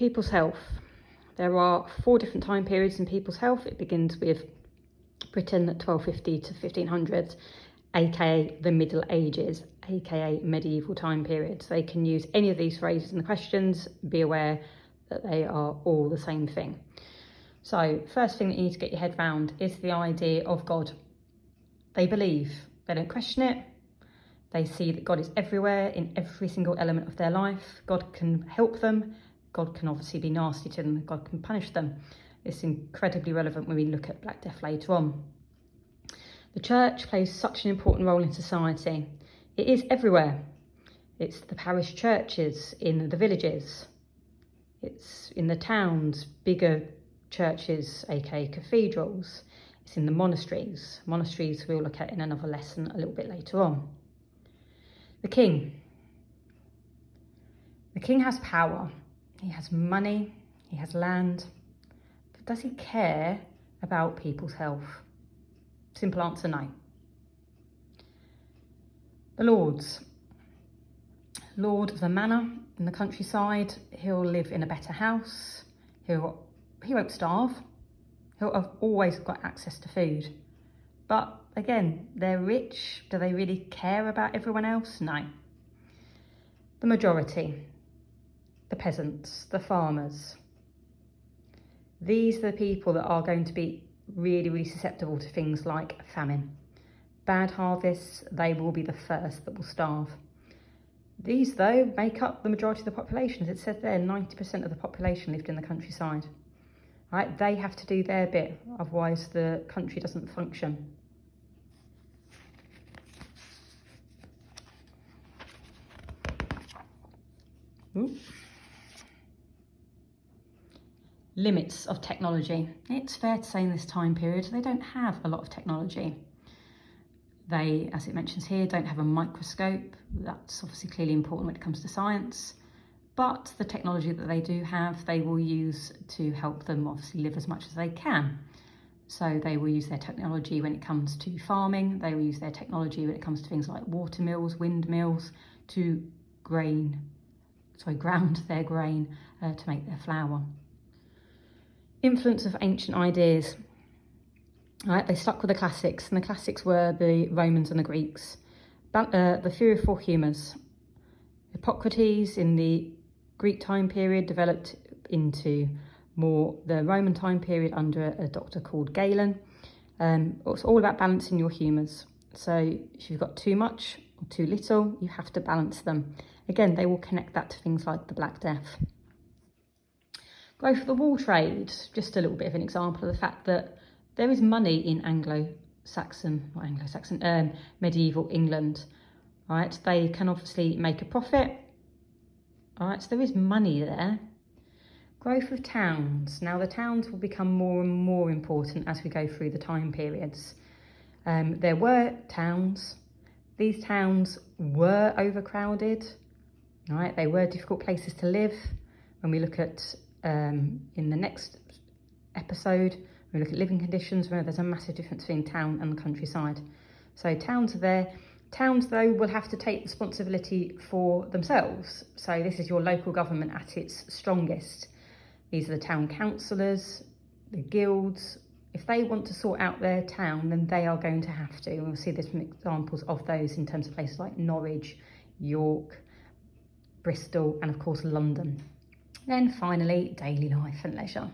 people's health. There are 4 different time periods in people's health. It begins with Britain at 1250 to 1500, aka the Middle Ages, aka medieval time period. So they can use any of these phrases in the questions. Be aware that they are all the same thing. So first thing that you need to get your head round is the idea of God. They believe, they don't question it. They see that God is everywhere in every single element of their life. God can help them. God can obviously be nasty to them. God can punish them. It's incredibly relevant when we look at Black Death later on. The church plays such an important role in society. It is everywhere. It's the parish churches in the villages. It's in the towns, bigger churches, aka cathedrals. It's in the monasteries. Monasteries we'll look at in another lesson a little bit later on. The king. The king has power. He has money. He has land. But does he care about people's health? Simple answer, no. The lords. Lord of the manor in the countryside. He'll live in a better house. He won't starve. He'll have always got access to food. But again, they're rich. Do they really care about everyone else? No. The majority, the peasants, the farmers. These are the people that are going to be really, really susceptible to things like famine. Bad harvests, they will be the first that will starve. These, though, make up the majority of the population. As it says there, 90% of the population lived in the countryside. Right? They have to do their bit, otherwise the country doesn't function. Ooh. Limits of technology. It's fair to say in this time period they don't have a lot of technology. They, as it mentions here, don't have a microscope. That's obviously clearly important when it comes to science. But the technology that they do have, they will use to help them obviously live as much as they can. So they will use their technology when it comes to farming. They will use their technology when it comes to things like water mills, windmills, to ground their grain to make their flour. Influence of ancient ideas. Right, they stuck with the classics, and the classics were the Romans and the Greeks. The theory of 4 humours. Hippocrates in the Greek time period developed into more the Roman time period under a doctor called Galen. It's all about balancing your humours. So if you've got too much or too little, you have to balance them. Again, they will connect that to things like the Black Death. Growth of the wool trade, just a little bit of an example of the fact that there is money in medieval England. Right, they can obviously make a profit. All right, so there is money there. Growth of towns. Now the towns will become more and more important as we go through the time periods. There were towns. These towns were overcrowded. Right, they were difficult places to live. When we look at in the next episode, we look at living conditions, where there's a massive difference between town and the countryside. So towns are there. Towns, though, will have to take responsibility for themselves. So this is your local government at its strongest. These are the town councillors, the guilds. If they want to sort out their town, then they are going to have to. And we'll see there's some examples of those in terms of places like Norwich, York, Bristol, and of course London. Then finally, daily life and leisure.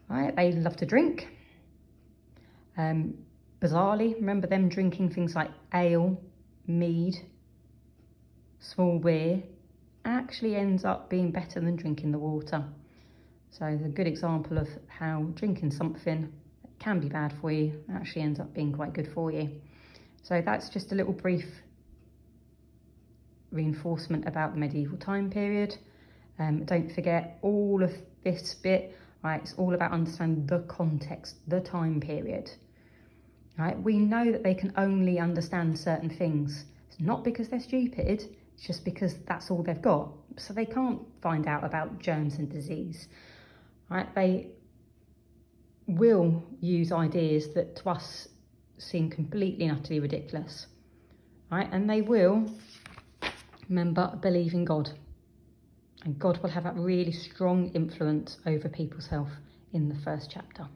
Right, they love to drink. Bizarrely, remember them drinking things like ale, mead, small beer, actually ends up being better than drinking the water. So it's a good example of how drinking something that can be bad for you actually ends up being quite good for you. So that's just a little brief reinforcement about the medieval time period. Don't forget all of this bit, right? It's all about understanding the context, the time period. Right? We know that they can only understand certain things. It's not because they're stupid, it's just because that's all they've got. So they can't find out about germs and disease. Right? They will use ideas that to us seem completely and utterly ridiculous. Right? And they will, remember, believe in God. And God will have that really strong influence over people's health in the first chapter.